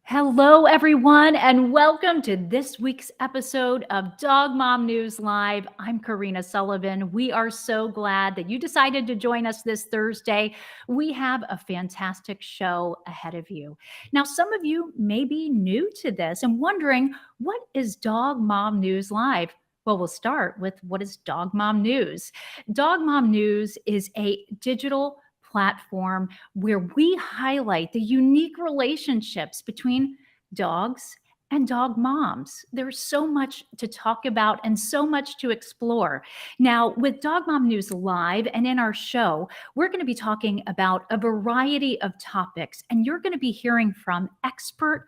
Hello, everyone, and welcome to this week's episode of Dog Mom News Live. I'm Corrina Sullivan. We are so glad that you decided to join us this Thursday. We have a fantastic show ahead of you. Now, some of you may be new to this and wondering, what is Dog Mom News Live? Well, we'll start with what is Dog Mom News. Dog Mom News is a digital platform where we highlight the unique relationships between dogs and dog moms. There's so much to talk about and so much to explore. Now, with Dog Mom News Live and in our show, we're going to be talking about a variety of topics, and you're going to be hearing from expert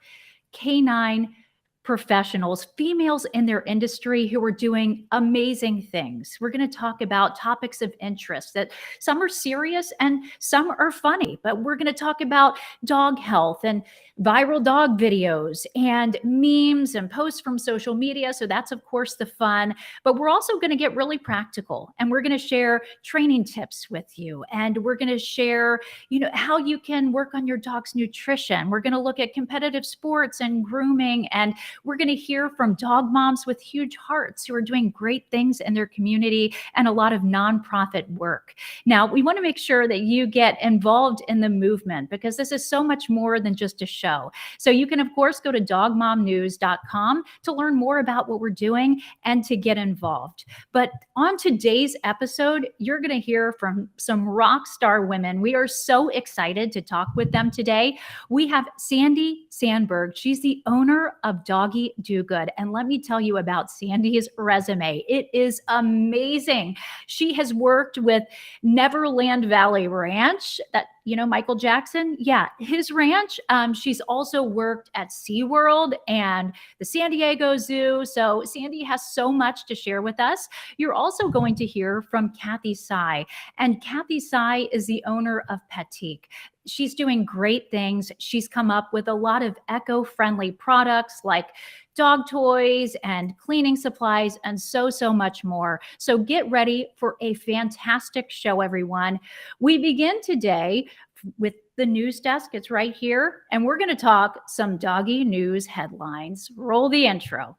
canine professionals, females in their industry who are doing amazing things. We're going to talk about topics of interest that some are serious and some are funny, but we're going to talk about dog health and viral dog videos and memes and posts from social media. So that's, of course, the fun. But we're also going to get really practical, and we're going to share training tips with you. And we're going to share, how you can work on your dog's nutrition. We're going to look at competitive sports and grooming, and we're going to hear from dog moms with huge hearts who are doing great things in their community and a lot of nonprofit work. Now, we want to make sure that you get involved in the movement because this is so much more than just a show. So you can, of course, go to dogmomnews.com to learn more about what we're doing and to get involved. But on today's episode, you're going to hear from some rock star women. We are so excited to talk with them today. We have Sandy Sandberg. She's the owner of Doggie Do Good. And let me tell you about Sandy's resume. It is amazing. She has worked with Neverland Valley Ranch, Michael Jackson. Yeah, his ranch. She's also worked at SeaWorld and the San Diego Zoo. So Sandy has so much to share with us. You're also going to hear from Kathy Tsai. And Kathy Tsai is the owner of Petique. She's doing great things. She's come up with a lot of eco-friendly products like dog toys and cleaning supplies and so much more. So get ready for a fantastic show, everyone. We begin today with the news desk. It's right here. And we're going to talk some doggy news headlines. Roll the intro.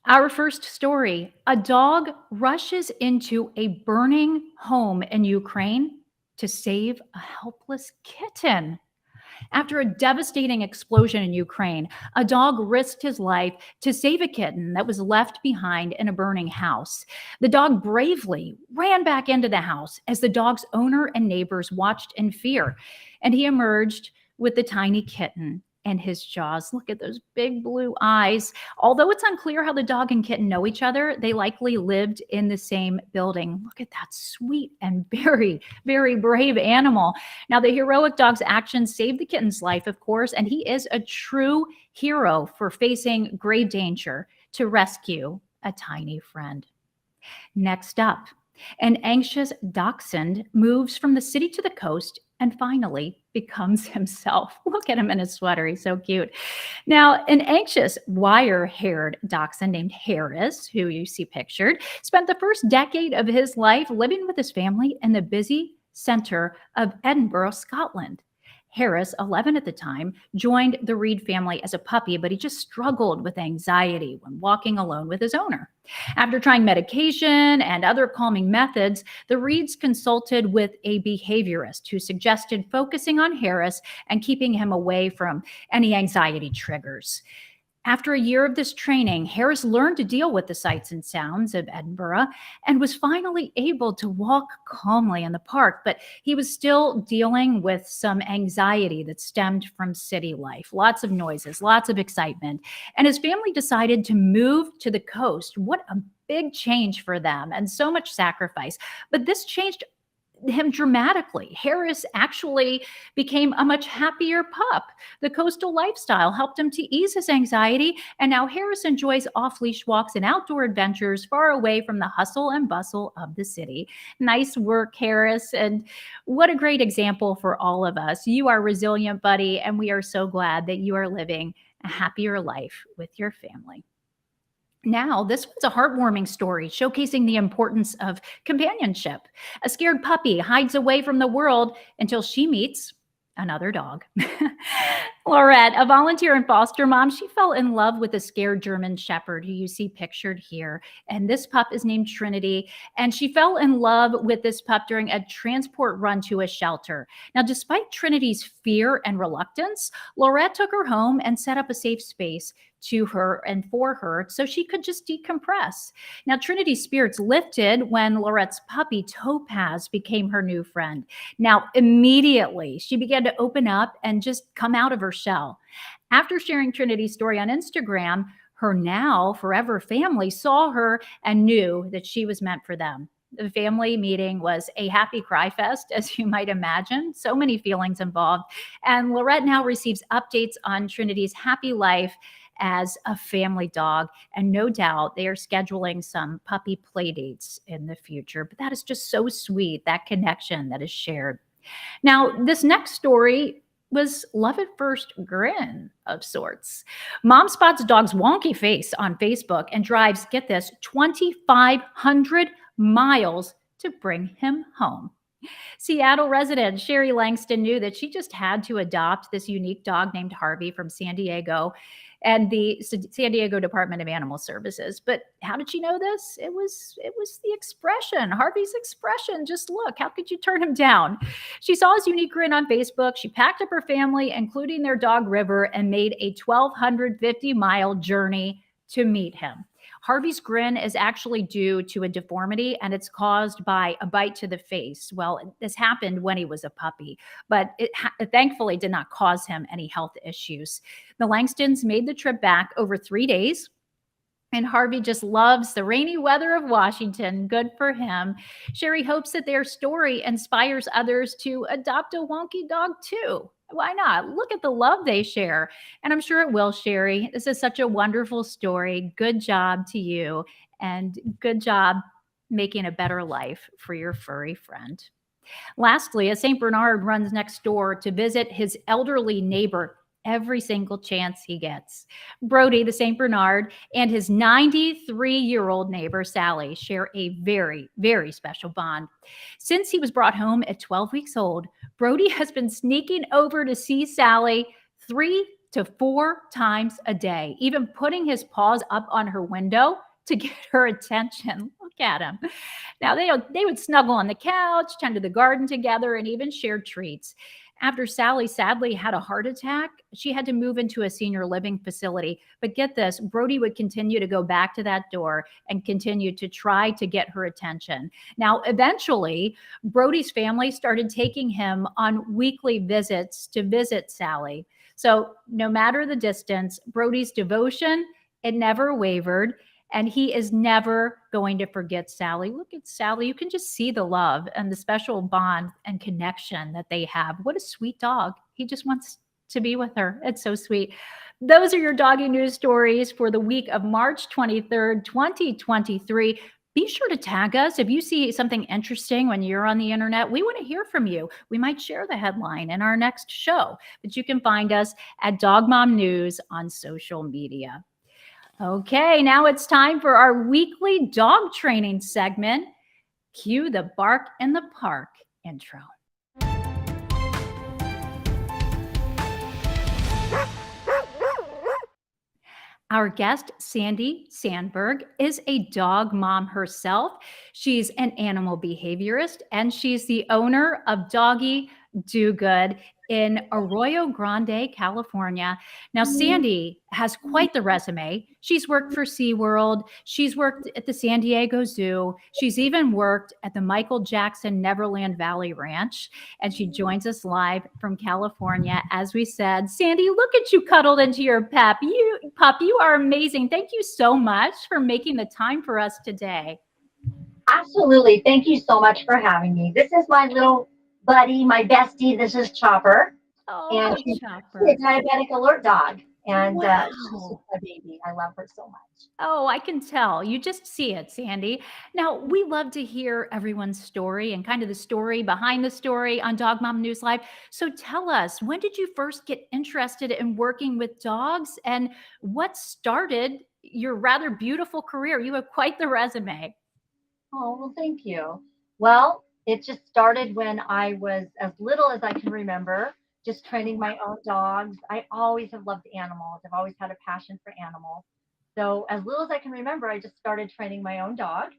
Our first story, a dog rushes into a burning home in Ukraine to save a helpless kitten. After a devastating explosion in Ukraine, a dog risked his life to save a kitten that was left behind in a burning house. The dog bravely ran back into the house as the dog's owner and neighbors watched in fear, and he emerged with the tiny kitten and his jaws. Look at those big blue eyes. Although it's unclear how the dog and kitten know each other, they likely lived in the same building. Look at that sweet and very, very brave animal. Now, the heroic dog's actions saved the kitten's life, of course, and he is a true hero for facing grave danger to rescue a tiny friend. Next up, an anxious dachshund moves from the city to the coast and finally becomes himself. Look at him in his sweater. He's so cute. Now, an anxious wire-haired dachshund named Harris, who you see pictured, spent the first decade of his life living with his family in the busy center of Edinburgh, Scotland. Harris, 11 at the time, joined the Reed family as a puppy, but he just struggled with anxiety when walking alone with his owner. After trying medication and other calming methods, the Reeds consulted with a behaviorist who suggested focusing on Harris and keeping him away from any anxiety triggers. After a year of this training, Harris learned to deal with the sights and sounds of Edinburgh and was finally able to walk calmly in the park, but he was still dealing with some anxiety that stemmed from city life. Lots of noises, lots of excitement. And his family decided to move to the coast. What a big change for them and so much sacrifice. But this changed him dramatically. Harris actually became a much happier pup. The coastal lifestyle helped him to ease his anxiety, and now Harris enjoys off-leash walks and outdoor adventures far away from the hustle and bustle of the city. Nice work, Harris, and what a great example for all of us. You are resilient, buddy, and we are so glad that you are living a happier life with your family. Now, this one's a heartwarming story showcasing the importance of companionship. A scared puppy hides away from the world until she meets another dog. Laurette, a volunteer and foster mom, she fell in love with a scared German shepherd who you see pictured here. And this pup is named Trinity. And she fell in love with this pup during a transport run to a shelter. Now, despite Trinity's fear and reluctance, Laurette took her home and set up a safe space to her and for her so she could just decompress. Now, Trinity's spirits lifted when Laurette's puppy Topaz became her new friend. Now, immediately she began to open up and just come out of her shell. After sharing Trinity's story on Instagram, her now forever family saw her and knew that she was meant for them. The family meeting was a happy cry fest, as you might imagine. So many feelings involved. And Laurette now receives updates on Trinity's happy life as a family dog. And no doubt they are scheduling some puppy play dates in the future. But that is just so sweet, that connection that is shared. Now, this next story was love at first grin of sorts. Mom spots dog's wonky face on Facebook and drives, get this, 2,500 miles to bring him home. Seattle resident Sherry Langston knew that she just had to adopt this unique dog named Harvey from San Diego and the San Diego Department of Animal Services. But how did she know this? It was the expression, Harvey's expression. Just look, how could you turn him down? She saw his unique grin on Facebook. She packed up her family, including their dog River, and made a 1,250-mile journey to meet him. Harvey's grin is actually due to a deformity, and it's caused by a bite to the face. Well, this happened when he was a puppy, but it thankfully did not cause him any health issues. The Langstons made the trip back over 3 days. And Harvey just loves the rainy weather of Washington. Good for him. Sherry hopes that their story inspires others to adopt a wonky dog too. Why not? Look at the love they share. And I'm sure it will, Sherry. This is such a wonderful story. Good job to you. And good job making a better life for your furry friend. Lastly, a St. Bernard runs next door to visit his elderly neighbor every single chance he gets. Brody, the St. Bernard, and his 93-year-old neighbor, Sally, share a very, very special bond. Since he was brought home at 12 weeks old, Brody has been sneaking over to see Sally 3 to 4 times a day, even putting his paws up on her window to get her attention. Look at him. Now, they would snuggle on the couch, tend to the garden together, and even share treats. After Sally sadly had a heart attack, she had to move into a senior living facility. But get this, Brody would continue to go back to that door and continue to try to get her attention. Now, eventually, Brody's family started taking him on weekly visits to visit Sally. So no matter the distance, Brody's devotion, it never wavered. And he is never going to forget Sally. Look at Sally. You can just see the love and the special bond and connection that they have. What a sweet dog. He just wants to be with her. It's so sweet. Those are your doggy news stories for the week of March 23rd, 2023. Be sure to tag us if you see something interesting when you're on the internet. We want to hear from you. We might share the headline in our next show, but you can find us at Dog Mom News on social media. Okay, now it's time for our weekly dog training segment. Cue the Bark in the Park intro. Our guest, Sandy Sandberg, is a dog mom herself. She's an animal behaviorist, and she's the owner of Doggie Do Good in Arroyo Grande, California. Now, Sandy has quite the resume. She's worked for SeaWorld. She's worked at the San Diego Zoo. She's even worked at the Michael Jackson Neverland Valley Ranch. And she joins us live from California. As we said, Sandy, look at you cuddled into your pup. You are amazing. Thank you so much for making the time for us today. Absolutely. Thank you so much for having me. This is my little buddy, my bestie. This is Chopper. Oh, And she's Chopper. a diabetic alert dog. And she's just Wow. my baby. I love her so much. Oh, I can tell. You just see it, Sandy. Now, we love to hear everyone's story and kind of the story behind the story on Dog Mom News Live. So tell us, when did you first get interested in working with dogs and what started your rather beautiful career? You have quite the resume. Oh, well, thank you. Well, it just started when I was as little as I can remember, just training my own dogs. I always have loved animals. I've always had a passion for animals. So, as little as I can remember, I just started training my own dog.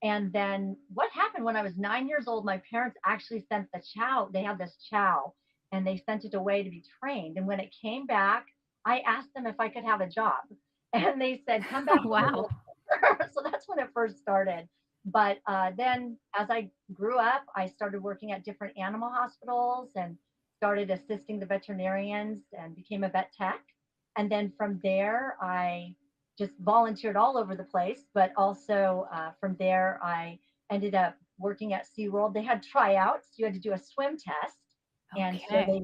And then what happened when I was 9 years old, my parents actually sent the chow. They had this chow and they sent it away to be trained. And when it came back, I asked them if I could have a job. And they said, come back when you're Wow. older. So that's when it first started. But then as I grew up, I started working at different animal hospitals and started assisting the veterinarians and became a vet tech. And then from there, I just volunteered all over the place. But also from there, I ended up working at SeaWorld. They had tryouts. You had to do a swim test. And so Okay.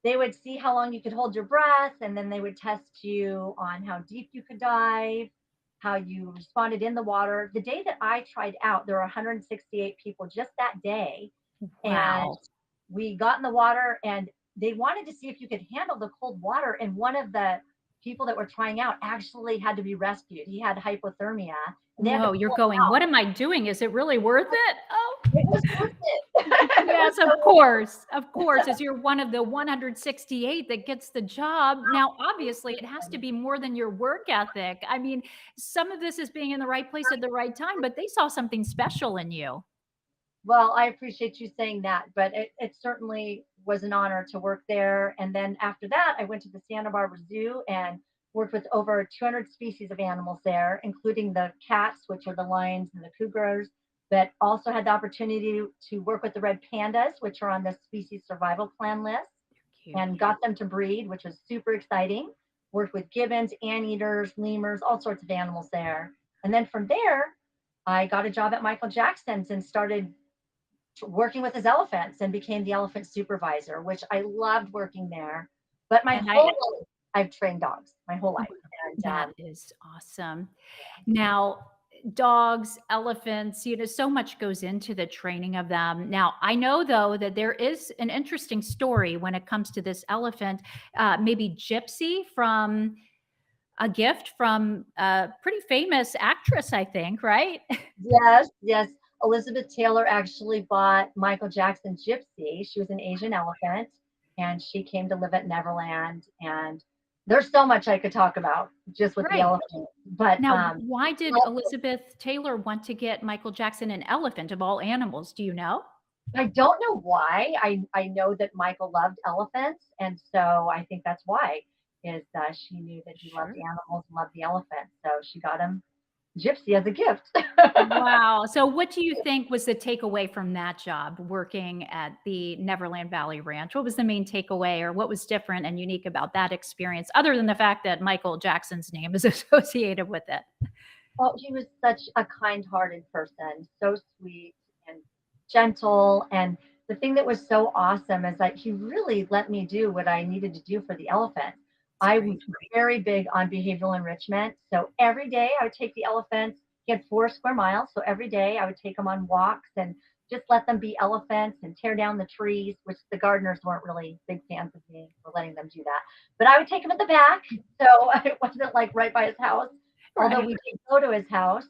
they would see how long you could hold your breath, and then they would test you on how deep you could dive, how you responded in the water. The day that I tried out, there were 168 people just that day, and Wow. we got in the water, and they wanted to see if you could handle the cold water. And one of the people that were trying out actually had to be rescued. He had hypothermia, and they had to Whoa, you're pull him going, out. what am I doing? Is it really worth it? Oh. It was worth it. It was Yes, of so course. Of course, as you're one of the 168 that gets the job. Now, obviously, it has to worth be more than your work ethic. I mean, some of this is being in the right place at the right time, but they saw something special in you. Well, I appreciate you saying that, but it certainly was an honor to work there. And then after that, I went to the Santa Barbara Zoo and worked with over 200 species of animals there, including the cats, which are the lions and the cougars, but also had the opportunity to work with the red pandas, which are on the species survival plan list, Cute. and got them to breed, which was super exciting. Worked with gibbons, anteaters, lemurs, all sorts of animals there. And then from there, I got a job at Michael Jackson's and started working with his elephants and became the elephant supervisor, which I loved working there. But my And I whole life, I've trained dogs my whole life. And That is awesome. Now, dogs, elephants, so much goes into the training of them. Now, I know though that there is an interesting story when it comes to this elephant, maybe Gypsy from a gift from a pretty famous actress, I think, right? yes, yes, Elizabeth Taylor actually bought Michael Jackson's Gypsy. She was an Asian elephant and she came to live at Neverland. And there's so much I could talk about just with the Right. elephant. But Now, why did Elizabeth Taylor want to get Michael Jackson an elephant of all animals? Do you know? I don't know why. I know that Michael loved elephants, and so I think that's why. Is she knew that he loved Sure. animals and loved the elephant, so she got him Gypsy as a gift. Wow. So what do you think was the takeaway from that job working at the Neverland Valley Ranch? What was the main takeaway or what was different and unique about that experience other than the fact that Michael Jackson's name is associated with it? Well, he was such a kind-hearted person, so sweet and gentle. And the thing that was so awesome is that he really let me do what I needed to do for the elephant. That's I great. was very big on behavioral enrichment. So every day I would take the elephants. He had 4 square miles. So every day I would take them on walks and just let them be elephants and tear down the trees, which the gardeners weren't really big fans of me for letting them do that. But I would take him at the back. So it wasn't like right by his house, although Right. we did go to his house.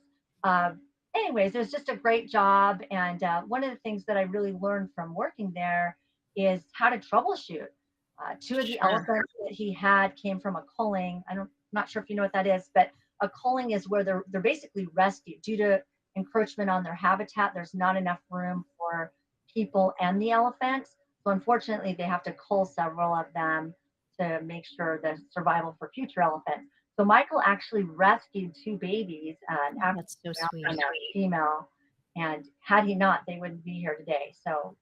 Anyways, it was just a great job. And one of the things that I really learned from working there is how to troubleshoot. Two of the Sure. elephants that he had came from a culling. I'm not sure if you know what that is, but a culling is where they're basically rescued due to encroachment on their habitat. There's not enough room for people and the elephants. So unfortunately, they have to cull several of them to make sure the survival for future elephants. So Michael actually rescued two babies, an Oh, African that's so male sweet. and a female. And had he not, they wouldn't be here today. So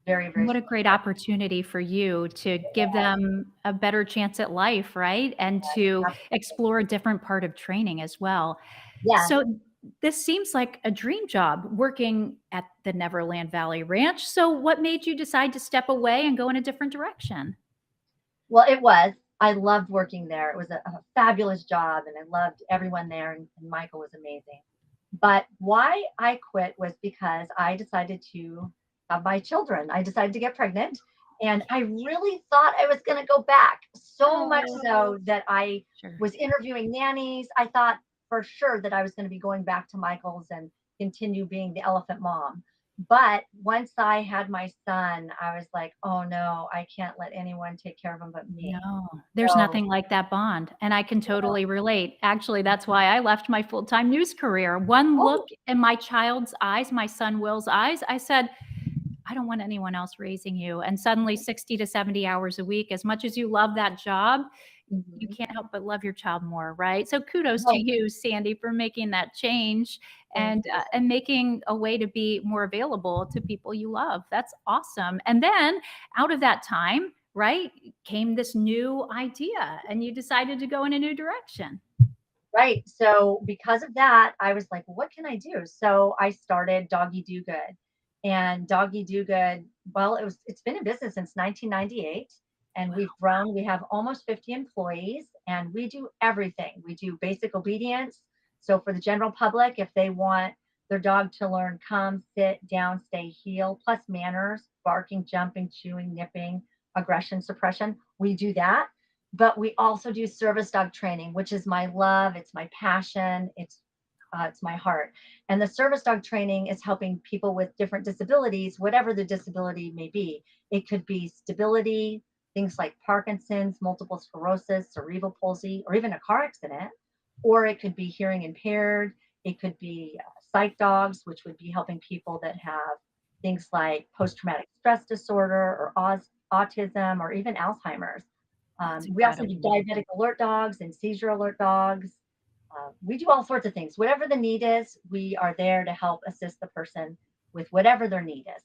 very, And very what a great opportunity for you to give them a better chance at life, right? And to explore a different part of training as well. yeah. So this seems like a dream job working at the Neverland Valley Ranch. So what made you decide to step away and go in a different direction? Well, it was. I loved working there. It was a fabulous job, and I loved everyone there, and Michael was amazing. But why I quit was because I decided to have my children. I decided to get pregnant, and I really thought I was going to go back, so much Oh, so that I sure. was interviewing nannies. I thought for sure that I was going to be going back to Michael's and continue being the elephant mom. But once I had my son, I was like, oh no, I can't let anyone take care of him but me. No, there's So, nothing like that bond, and I can totally relate. Actually, that's why I left my full-time news career. One oh, look in my child's eyes, my son Will's eyes, I said, "I don't want anyone else raising you." And suddenly 60 to 70 hours a week, as much as you love that job, you mhm. can't help but love your child more, right? So kudos to Right. you, Sandy, for making that change Thank you. and making a way to be more available to people you love. That's awesome. And then out of that time, right, came this new idea and you decided to go in a new direction. Right. So because of that, I was like, what can I do? So I started Doggie Do Good. And Doggie Do Good, well, it's been in business since 1998, and we've grown. We have almost 50 employees, and we do everything. We do basic obedience. So for the general public, if they want their dog to learn come, sit, down, stay, heel, plus manners, barking, jumping, chewing, nipping, aggression suppression, we do that. But we also do service dog training, which is my love. It's my passion. It's my heart. And the service dog training is helping people with different disabilities, whatever the disability may be. It could be stability, things like Parkinson's, multiple sclerosis, cerebral palsy, or even a car accident. Or it could be hearing impaired. It could be psych dogs, which would be helping people that have things like post traumatic stress disorder or autism or even Alzheimer's. That's We also do incredible. diabetic alert dogs and seizure alert dogs. We do all sorts of things. Whatever the need is, we are there to help assist the person with whatever their need is.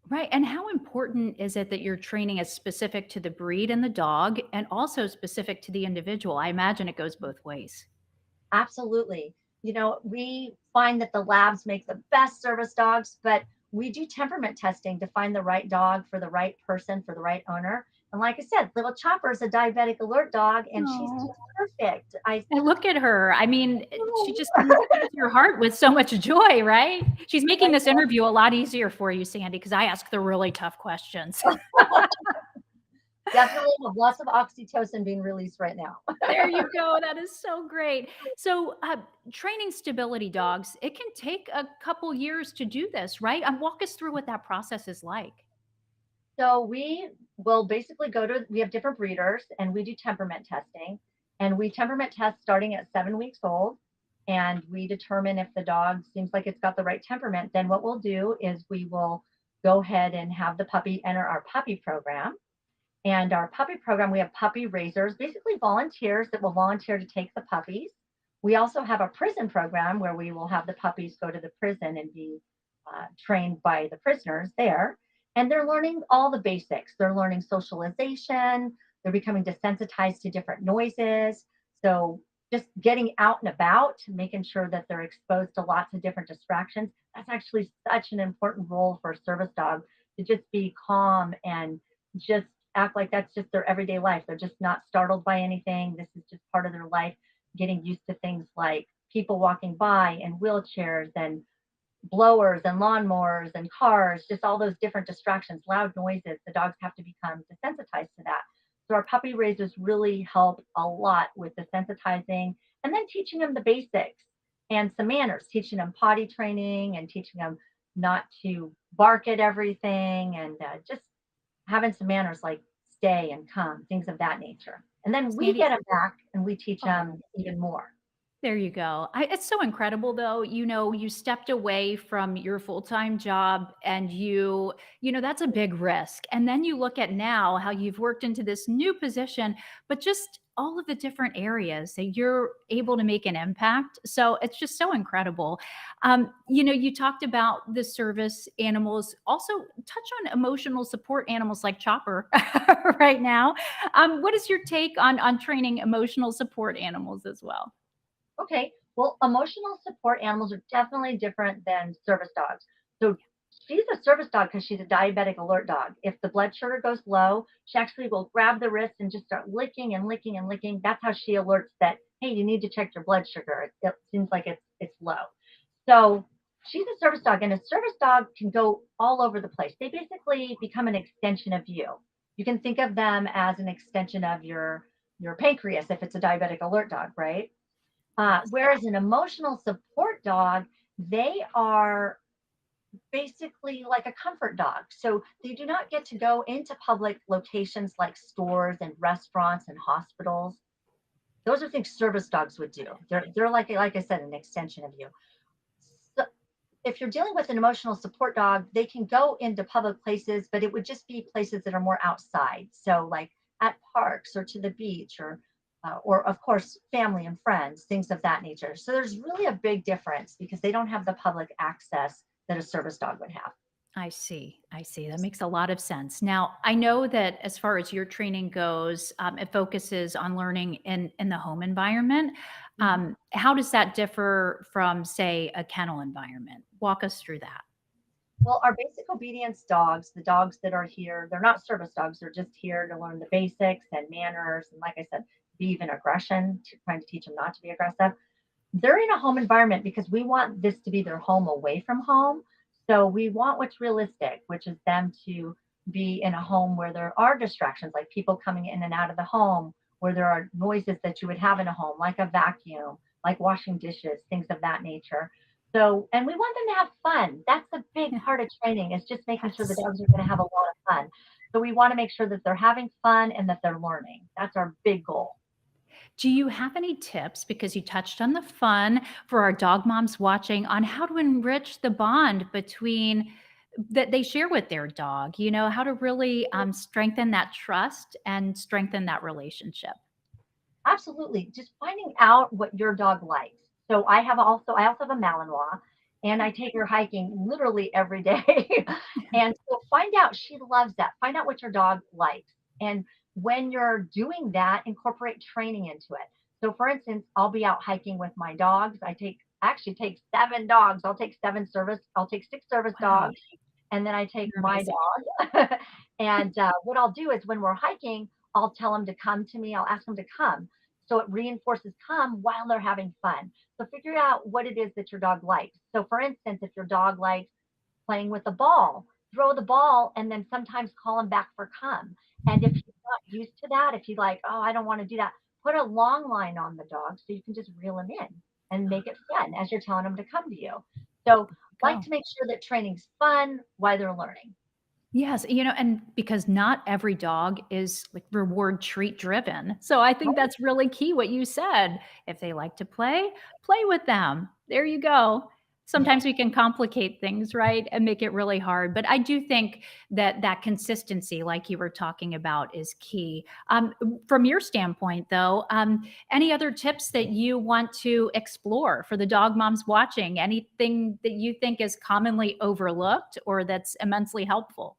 Right. And how important is it that your training is specific to the breed and the dog and also specific to the individual? I imagine it goes both ways. Absolutely. We find that the labs make the best service dogs, but we do temperament testing to find the right dog for the right person, for the right owner. And like I said, little Chopper is a diabetic alert dog, and she's Oh. just perfect. And look at her. I mean, she just fills your heart with so much joy, right? She's making this interview a lot easier for you, Sandy, because I ask the really tough questions. Definitely have lots of oxytocin being released right now. There you go. That is so great. So, training stability dogs, it can take a couple years to do this, right? Walk us through what that process is like. So we will basically we have different breeders and we do temperament testing. And we temperament test starting at 7 weeks old. And we determine if the dog seems like it's got the right temperament. Then what we'll do is we will go ahead and have the puppy enter our puppy program. And our puppy program, we have puppy raisers, basically volunteers that will volunteer to take the puppies. We also have a prison program where we will have the puppies go to the prison and be trained by the prisoners there. And they're learning all the basics. They're learning socialization. They're becoming desensitized to different noises. So just getting out and about, making sure that they're exposed to lots of different distractions. That's actually such an important role for a service dog, to just be calm and just act like that's just their everyday life. They're just not startled by anything. This is just part of their life, getting used to things like people walking by and wheelchairs and blowers and lawnmowers and cars, just all those different distractions, loud noises. The dogs have to become desensitized to that. So our puppy raisers really help a lot with desensitizing and then teaching them the basics and some manners, teaching them potty training and teaching them not to bark at everything, and just having some manners like stay and come, things of that nature. And then we Sandy, get them back and we teach oh, them even more. there you go. It's so incredible though, you stepped away from your full-time job and that's a big risk. And then you look at now how you've worked into this new position, but just all of the different areas that you're able to make an impact. So it's just so incredible. You talked about the service animals, also touch on emotional support animals like Chopper right now. What is your take on training emotional support animals as well? Okay. Well, emotional support animals are definitely different than service dogs. So She's a service dog because she's a diabetic alert dog. If the blood sugar goes low, she actually will grab the wrist and just start licking and licking and licking. That's how she alerts that, hey, you need to check your blood sugar. It seems like it's low. So she's a service dog, and a service dog can go all over the place. They basically become an extension of you. You can think of them as an extension of your pancreas if it's a diabetic alert dog, right? Yes. Whereas an emotional support dog, they are basically like a comfort dog. So they do not get to go into public locations like stores and restaurants and hospitals. Those are things service dogs would do. They're like I said, an extension of you. So if you're dealing with an emotional support dog, they can go into public places, but it would just be places that are more outside. So like at parks or to the beach or of course family and friends, things of that nature. So there's really a big difference because they don't have the public access that a service dog would have. I see. I see. That makes a lot of sense. Now, I know that as far as your training goes, it focuses on learning in the home environment. Mhm. How does that differ from, say, a kennel environment? Walk us through that. Well, our basic obedience dogs, the dogs that are here, they're not service dogs. They're just here to learn the basics and manners. And like I said, be even aggression, trying to teach them not to be aggressive. They're in a home environment because we want this to be their home away from home. So we want what's realistic, which is them to be in a home where there are distractions, like people coming in and out of the home, where there are noises that you would have in a home, like a vacuum, like washing dishes, things of that nature. So, and we want them to have fun. That's a big part of training, is just making sure the Yes. dogs are going to have a lot of fun. So we want to make sure that they're having fun and that they're learning. That's our big goal. Do you have any tips, because you touched on the fun, for our dog moms watching, on how to enrich the bond between that they share with their dog? You know, how to really strengthen that trust and strengthen that relationship? Absolutely. Just finding out what your dog likes. So I also have a Malinois and I take her hiking literally every day. And so find out she loves that. Find out what your dog likes. And when you're doing that, incorporate training into it. So for instance, I'll be out hiking with my dogs. I actually take 7 dogs. I'll take 6 service Wow, dogs and then I take you're my amazing. dog. And what I'll do is when we're hiking, I'll tell them to come to me. I'll ask them to come. So it reinforces come while they're having fun. So figure out what it is that your dog likes. So for instance, if your dog likes playing with the ball, throw the ball and then sometimes call him back for come. And if he's not used to that, if he's like, oh, I don't want to do that, put a long line on the dog so you can just reel him in and make it fun as you're telling him to come to you. So like Go. to make sure that training's fun while they're learning. Yes, you know, and because not every dog is like reward treat driven. So I think Right. that's really key what you said. If they like to play, play with them. There you go. Yeah. Sometimes we can complicate things, right? And make it really hard. But I do think that that consistency, like you were talking about, is key. From your standpoint, though, any other tips that you want to explore for the dog moms watching? Anything that you think is commonly overlooked or that's immensely helpful?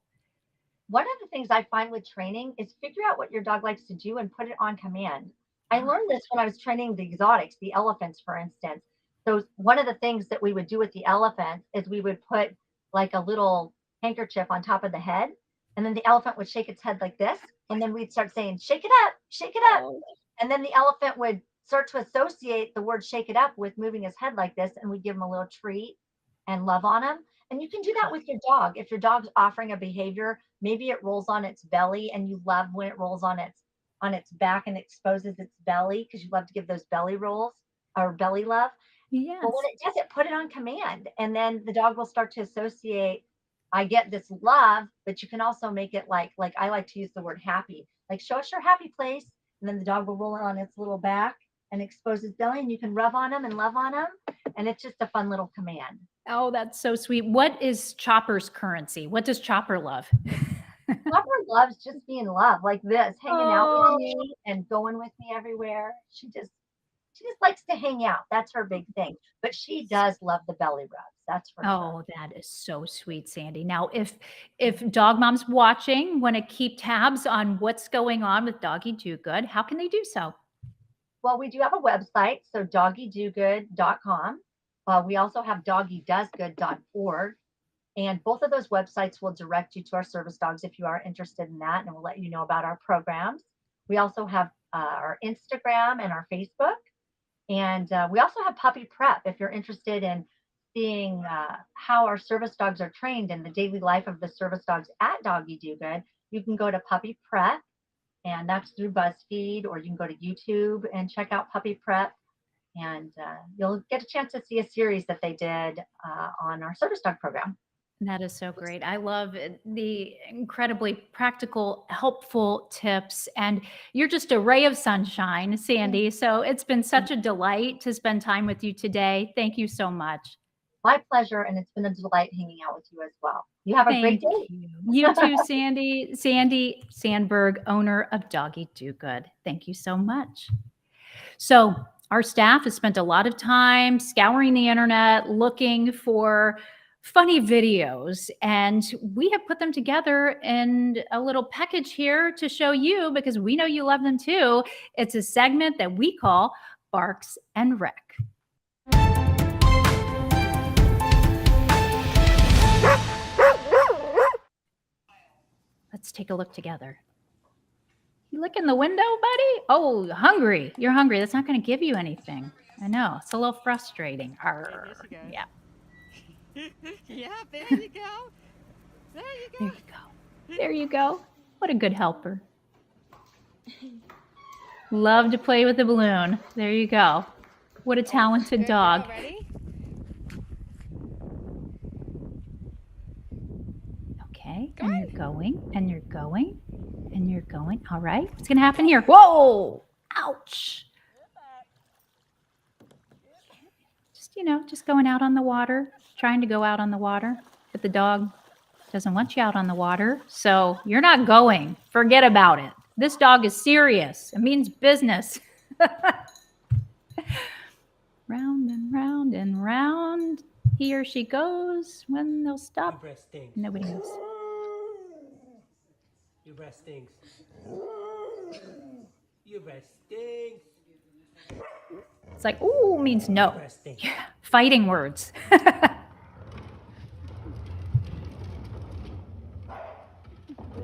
One of the things I find with training is figure out what your dog likes to do and put it on command. I Ah, learned this when I was training the exotics, the elephants, for instance. So one of the things that we would do with the elephants is we would put like a little handkerchief on top of the head, and then the elephant would shake its head like this, and then we'd start saying, shake it up. oh, And then the elephant would start to associate the word shake it up with moving his head like this, and we'd give him a little treat and love on him. And you can do that with your dog. If your dog's offering a behavior, maybe it rolls on its belly and you love when it rolls on its back and exposes its belly because you love to give those belly rolls or belly love. Well, when yes. it does it, put it on command. And then the dog will start to associate, I get this love, but you can also make it like I like to use the word happy. Like show us your happy place. And then the dog will roll on its little back and expose his belly, and you can rub on him and love on him. And it's just a fun little command. Oh, that's so sweet. What is Chopper's currency? What does Chopper love? Pepper loves just being loved like this, hanging out with Oh. me and going with me everywhere. She just likes to hang out. That's her big thing. But she does love the belly rubs. That's for sure. Oh, that is so sweet, Sandy. Now, if dog moms watching want to keep tabs on what's going on with Doggy Do Good, how can they do so? Well, we do have a website, so doggiedogood.com. We also have doggiedoesgood.org. And both of those websites will direct you to our service dogs if you are interested in that, and we'll let you know about our programs. We also have our Instagram and our Facebook. And we also have Puppy Prep if you're interested in seeing how our service dogs are trained in the daily life of the service dogs at Doggie Do Good. You can go to Puppy Prep, and that's through BuzzFeed, or you can go to YouTube and check out Puppy Prep. And you'll get a chance to see a series that they did on our service dog program. That is so great. I love the incredibly practical, helpful tips. And you're just a ray of sunshine, Sandy. So it's been such a delight to spend time with you today. Thank you so much. My pleasure, and it's been a delight hanging out with you as well. You have a great Thank day. you. You too, Sandy. Sandy Sandberg, owner of Doggie Do Good. Thank you so much. So our staff has spent a lot of time scouring the internet, looking for funny videos, and we have put them together in a little package here to show you because we know you love them too. It's a segment that we call Barks and Rec. Let's take a look together. You look in the window, buddy? Oh, hungry. You're hungry. That's not going to give you anything. I know. It's a little frustrating. Arr. Yeah. Yeah, there you go. There you go. There you go. There you go. What a good helper. Love to play with the balloon. There you go. What a talented Good dog. girl, ready? Okay, and you're going, and you're going, and you're going. All right, what's going to happen here? Whoa! Ouch! Just going out on the water, trying to go out on the water, but the dog doesn't want you out on the water, so you're not going. Forget about it. This dog is serious. It means business. Round and round and round, he or she goes. When they'll stop, Your breath stinks. nobody knows. Your breath stinks. Your breath stinks. It's like, ooh, means no. Your breath stinks. Yeah, fighting words.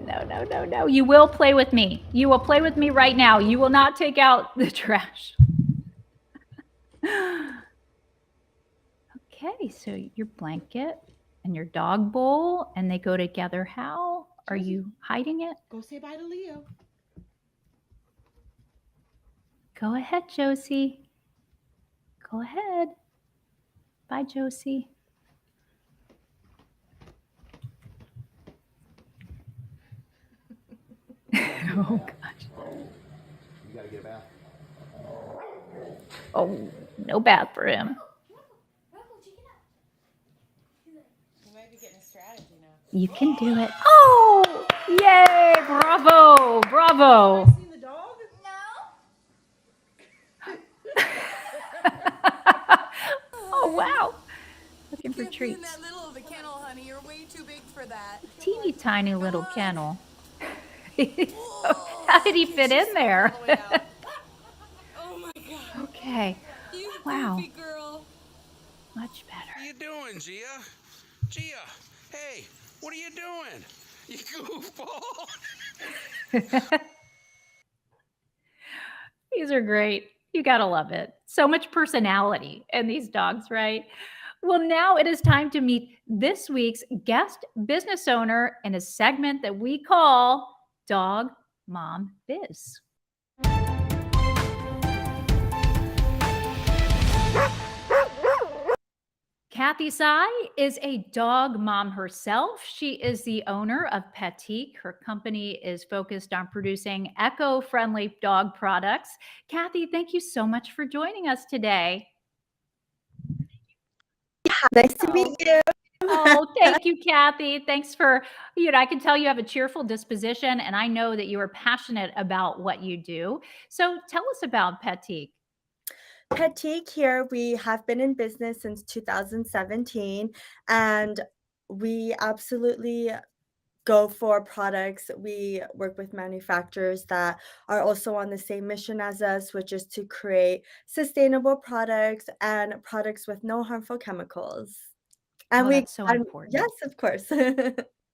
No. You will play with me. You will play with me right now. You will not take out the trash. Okay, so your blanket and your dog bowl, and they go together. How? Are you hiding it? Go say bye to Leo. Go ahead, Josie. Go ahead. Bye, Josie. Oh, gosh. You gotta get a bath. Oh, no bath for him. You might be getting a strategy now. You can do it. Oh, yay. Bravo. Bravo. Seen the dog? Oh, wow. Looking for Can't be in treats. that little of a kennel, honey. You're way too big for that. Teeny tiny little kennel. How did he fit in there? All the way out. Oh my god. Okay. You Wow. goofy girl. Much better. What are you doing, Gia? Gia, hey, what are you doing? You goofball. These are great. You gotta love it. So much personality in these dogs, right? Well, now it is time to meet this week's guest business owner in a segment that we call Dog Mom Biz. Kathy Tsai is a dog mom herself. She is the owner of Petique. Her company is focused on producing eco-friendly dog products. Kathy, thank you so much for joining us today. Nice to meet you. Oh, thank you, Kathy. Thanks for, I can tell you have a cheerful disposition, and I know that you are passionate about what you do. So tell us about Petique. Petique here, we have been in business since 2017, and we absolutely go for products. We work with manufacturers that are also on the same mission as us, which is to create sustainable products and products with no harmful chemicals. And Oh, we that's so and yes, important. of course.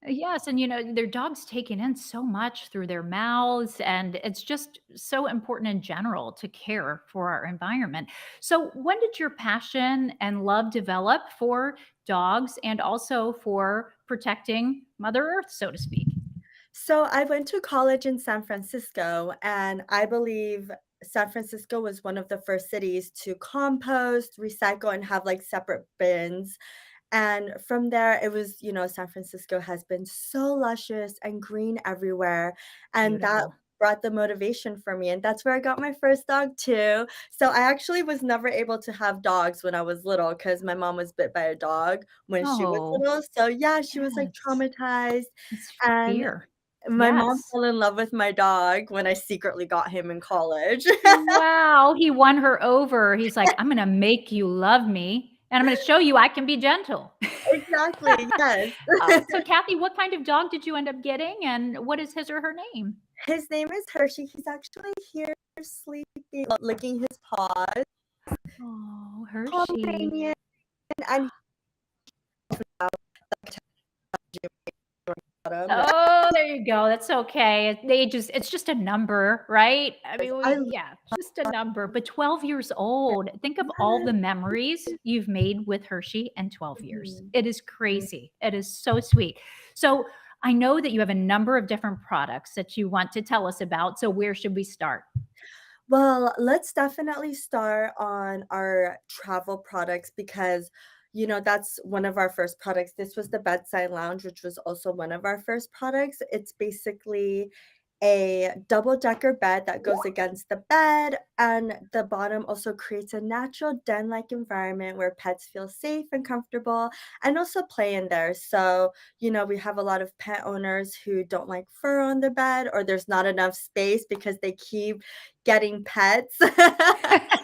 Yes, and their dogs taking in so much through their mouths, and it's just so important in general to care for our environment. So, when did your passion and love develop for dogs and also for protecting Mother Earth, so to speak? So I went to college in San Francisco, and I believe San Francisco was one of the first cities to compost, recycle, and have like separate bins. And from there, it was, San Francisco has been so luscious and green everywhere. And that Beautiful. brought the motivation for me. And that's where I got my first dog too. So I actually was never able to have dogs when I was little because my mom was bit by a dog when she was Oh, little. So yeah, she was like yes. traumatized. It's And fear. my mom Yes. fell in love with my dog when I secretly got him in college. Wow, he won her over. He's like, "I'm gonna make you love me, and I'm gonna show you I can be gentle." Exactly, yes. So Kathy, what kind of dog did you end up getting, and what is his or her name? His name is Hershey. He's actually here sleeping, licking his paws. Oh, Hershey. Pomeranian, and yeah, Oh, there you go. That's okay. It's just a number, right? I mean, I yeah, just a number. But 12 years old. Think of all love the memories you've made with Hershey in 12 years. Mhm. It is crazy. It is so sweet. So I know that you have a number of different products that you want to tell us about. So where should we start? Well, let's definitely start on our travel products because, that's one of our first products. This was the bedside lounge, which was also one of our first products. It's basically a double-decker bed that goes against the bed, and the bottom also creates a natural den-like environment where pets feel safe and comfortable and also play in there. So, we have a lot of pet owners who don't like fur on the bed or there's not enough space because they keep getting pets.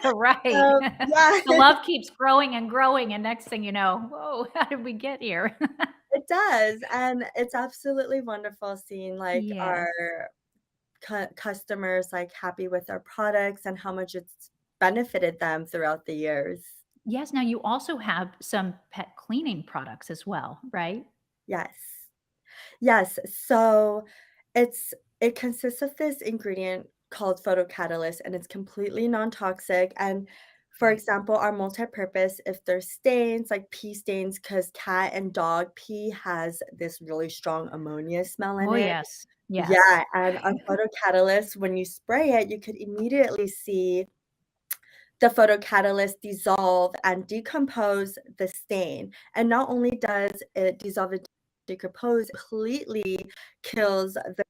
Right. So, yeah, The love keeps growing and growing. And next thing you know, whoa, how did we get here? it does, and it's absolutely wonderful seeing, like, Yes. our customers, like, happy with our products and how much it's benefited them throughout the years. Yes, now you also have some pet cleaning products as well, right? Yes. Yes, so it consists of this ingredient called photocatalyst, and it's completely non-toxic, and for example, our multi-purpose, if there's stains, like pee stains, because cat and dog pee has this really strong ammonia smell in Oh, it. yes. Yes. Yeah, and our photocatalyst, when you spray it, you could immediately see the photocatalyst dissolve and decompose the stain. And not only does it dissolve and decompose, it completely kills the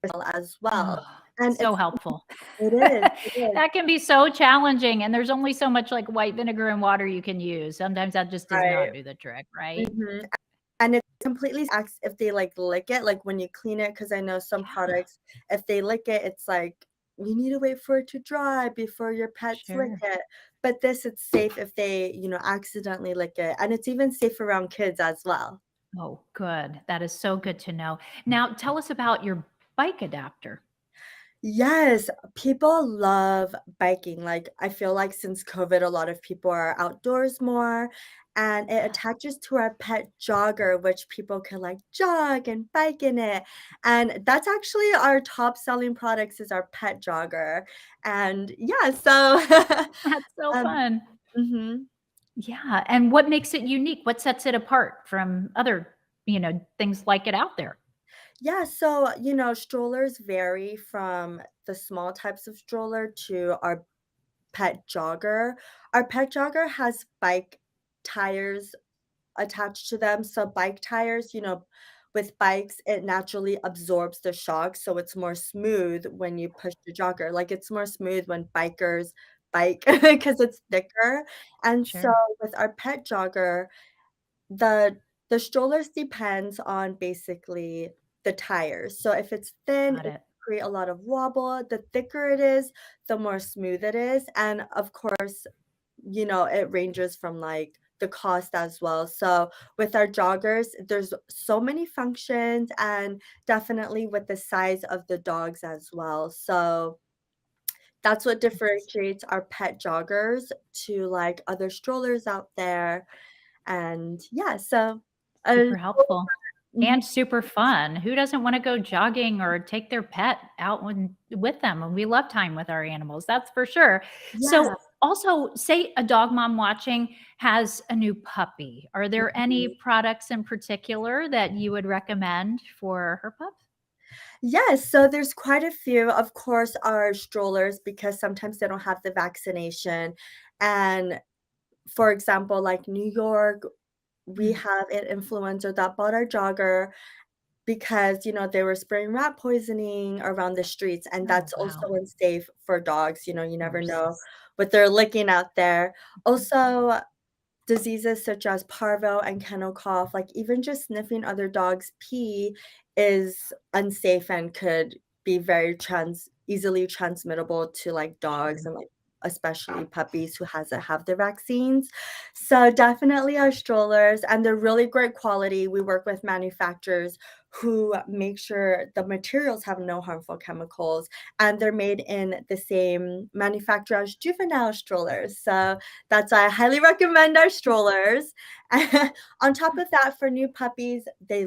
smell as Oh, well. And so helpful. it is, That can be so challenging, and there's only so much, like, white vinegar and water you can use. Sometimes that just does right. not do the trick, right? Mhm. And it completely acts if they, like, lick it, like, when you clean it, because I know some Yeah, products, if they lick it, it's like, you need to wait for it to dry before your pets lick sure. it. But this, it's safe if they, accidentally lick it, and it's even safe around kids as well. Oh, good. That is so good to know. Now tell us about your bike adapter. Yes, people love biking. Like, I feel like since COVID, a lot of people are outdoors more, and it Yes. attaches to our pet jogger, which people can like jog and bike in it. And that's actually our top selling products is our pet jogger. And yeah, so That's so um, fun. mhm. Yeah, and what makes it unique? What sets it apart from other, things like it out there? Yeah, so strollers vary from the small types of stroller to our pet jogger. Our pet jogger has bike tires attached to them. So bike tires, with bikes, it naturally absorbs the shock, so it's more smooth when you push the jogger. Like it's more smooth when bikers bike because it's thicker. And so Sure. with our pet jogger, the the strollers depends on basically the tires. So if it's thin, Got it it. create a lot of wobble. The thicker it is, the more smooth it is. And of course, it ranges from like the cost as well. So with our joggers, there's so many functions and definitely with the size of the dogs as well. So that's what It's differentiates our pet joggers to like other strollers out there And yeah, so Super helpful mhm. and super fun. Who doesn't want to go jogging or take their pet out with them? And we love time with our animals, that's for sure. Yeah. So, also, say a dog mom watching has a new puppy. Are there any Mhm. products in particular that you would recommend for her pup? Yes, so there's quite a few. Of course, our strollers, because sometimes they don't have the vaccination. And for example, like New York, we Mm. have an influencer that bought our jogger because, they were spraying rat poisoning around the streets, and Oh, that's also wow. unsafe for dogs. You Of never course. know what they're licking out there. Also, diseases such as parvo and kennel cough, like even just sniffing other dogs' pee is unsafe and could be very easily transmittable to like dogs Sure. and like especially puppies who hasn't have their vaccines. So definitely our strollers, and they're really great quality. We work with manufacturers who make sure the materials have no harmful chemicals, and they're made in the same manufacturer as juvenile strollers. So that's why I highly recommend our strollers. On top of that, for new puppies, they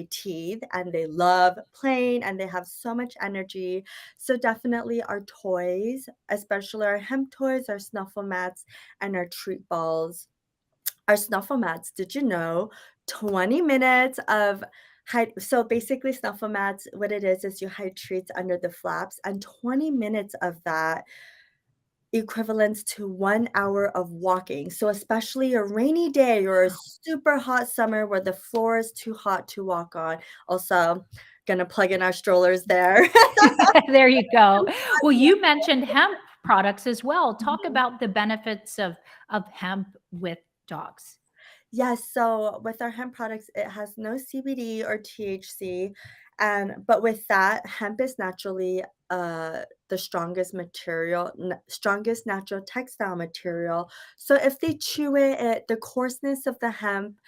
teeth and they love playing and they have so much energy. So definitely our toys, especially our hemp toys, our snuffle mats, and our treat balls. Our snuffle mats, did you know 20 minutes of hide so basically snuffle mats, what it is you hide treats under the flaps, and 20 minutes of that equivalents to 1 hour of walking. So especially a rainy day or a super hot summer where the floor is too hot to walk on. Also, gonna plug in our strollers there. There you go. Well, you mentioned hemp products as well. Talk Mhm. about the benefits of hemp with dogs. Yes, so with our hemp products, it has no CBD or THC, and but with that, hemp is naturally the strongest natural textile material. So if they chew it, the coarseness of the hemp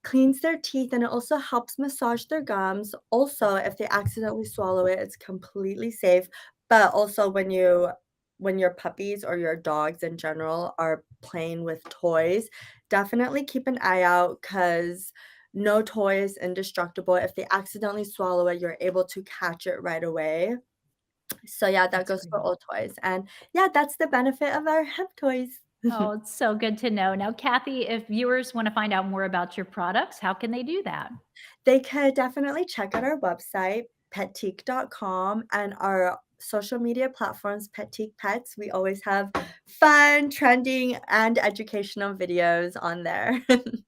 cleans their teeth, and it also helps massage their gums. Also, if they accidentally swallow it, it's completely safe. But also when your puppies or your dogs in general are playing with toys, definitely keep an eye out because no toy is indestructible. If they accidentally swallow it, you're able to catch it right away. So yeah, that That's goes for great. all toys. And yeah, that's the benefit of our hemp toys. Oh, it's so good to know. Now, Kathy, if viewers want to find out more about your products, how can they do that? They could definitely check out our website, petique.com, and our social media platforms, Petique Pets. We always have fun, trending, and educational videos on there.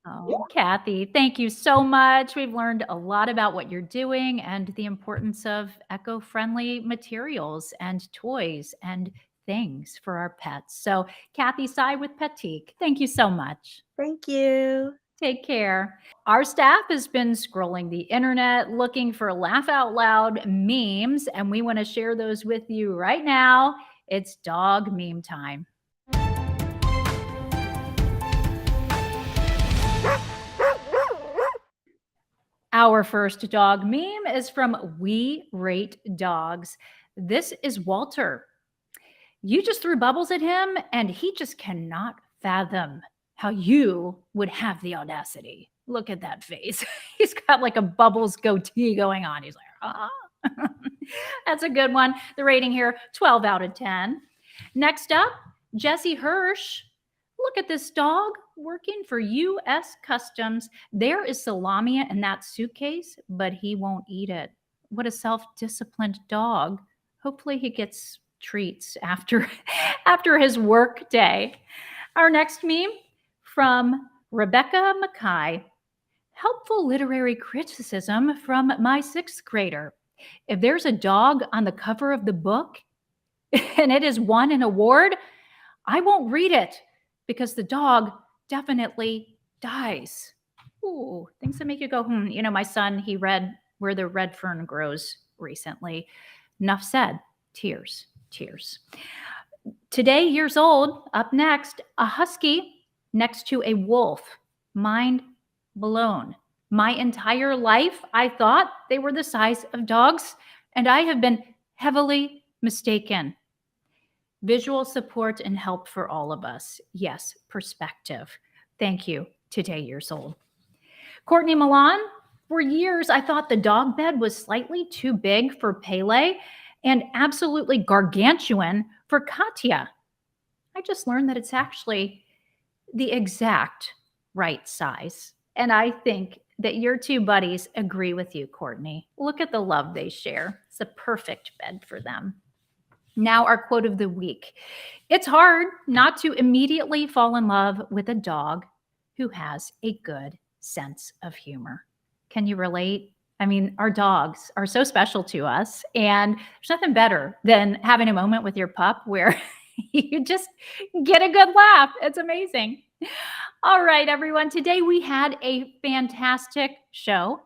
Oh, Kathy, thank you so much. We've learned a lot about what you're doing and the importance of eco friendly materials and toys and things for our pets. So, Kathy Tsai with Petique, thank you so much. Thank you. Take care. Our staff has been scrolling the internet looking for laugh out loud memes, and we want to share those with you right now. It's dog meme time. Our first dog meme is from We Rate Dogs. This is Walter. You just threw bubbles at him, and he just cannot fathom how you would have the audacity. Look at that face. He's got like a bubbles goatee going on. He's like, ah. That's a good one. The rating here 12 out of 10. Next up, Jesse Hirsch. Look at this dog working for U.S. Customs. There is salami in that suitcase, but he won't eat it. What a self-disciplined dog. Hopefully he gets treats after after his work day. Our next meme from Rebecca Mackay. Helpful literary criticism from my 6th grader. If there's a dog on the cover of the book and it has won an award, I won't read it because the dog definitely dies. Ooh, things that make you go, hmm. My son, he read Where the Red Fern Grows recently. Enough said. Tears, tears. Today, years old, up next, a husky next to a wolf. Mind blown. My entire life, I thought they were the size of dogs, and I have been heavily mistaken. Visual support and help for all of us. Yes, perspective. Thank you, today years old. Courtney Milan, for years, I thought the dog bed was slightly too big for Pele and absolutely gargantuan for Katya. I just learned that it's actually the exact right size. And I think that your two buddies agree with you, Courtney. Look at the love they share. It's a perfect bed for them. Now, our quote of the week. It's hard not to immediately fall in love with a dog who has a good sense of humor. Can you relate? I mean, our dogs are so special to us, and there's nothing better than having a moment with your pup where you just get a good laugh. It's amazing. All right, everyone. Today we had a fantastic show.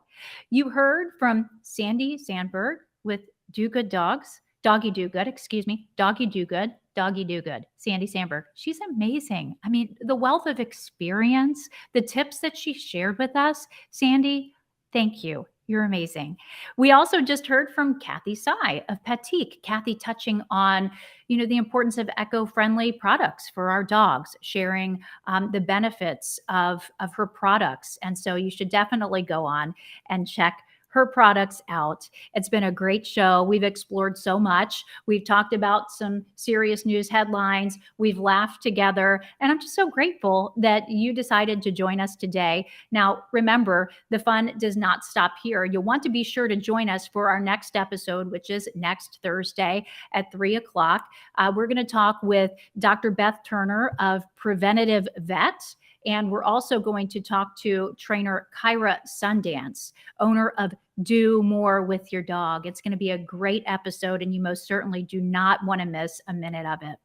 You heard from Sandy Sandberg with Do Good Dogs. Doggie Do Good, excuse me. Doggie Do Good. Doggie Do Good. Sandy Sandberg. She's amazing. I mean, the wealth of experience, the tips that she shared with us. Sandy, thank you. You're amazing. We also just heard from Kathy Tsai of Petique. Kathy touching on, the importance of eco-friendly products for our dogs, sharing the benefits of her products. And so you should definitely go on and check her products out. It's been a great show. We've explored so much. We've talked about some serious news headlines. We've laughed together. And I'm just so grateful that you decided to join us today. Now, remember, the fun does not stop here. You'll want to be sure to join us for our next episode, which is next Thursday at 3 o'clock. We're going to talk with Dr. Beth Turner of Preventative Vet. And we're also going to talk to trainer Kyra Sundance, owner of Do More With Your Dog. It's going to be a great episode, and you most certainly do not want to miss a minute of it.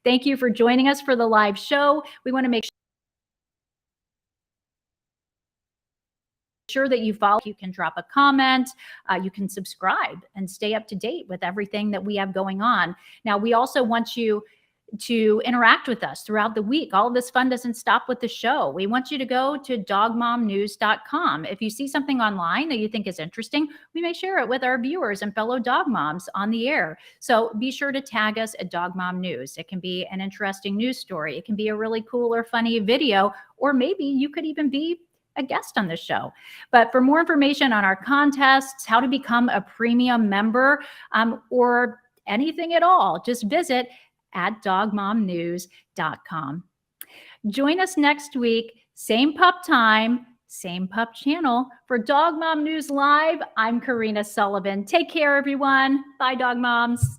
Thank you for joining us for the live show. We want to make sure that you follow. You can drop a comment, you can subscribe and stay up to date with everything that we have going on. Now, we also want you to interact with us throughout the week. All of this fun doesn't stop with the show. We want you to go to dogmomnews.com. If you see something online that you think is interesting, we may share it with our viewers and fellow dog moms on the air. So be sure to tag us at Dog Mom News. It can be an interesting news story. It can be a really cool or funny video, or maybe you could even be a guest on the show. But for more information on our contests, how to become a premium member, or anything at all, just visit at dogmomnews.com. Join us next week, same pup time, same pup channel for Dog Mom News Live. I'm Corrina Sullivan. Take care, everyone. Bye, dog moms.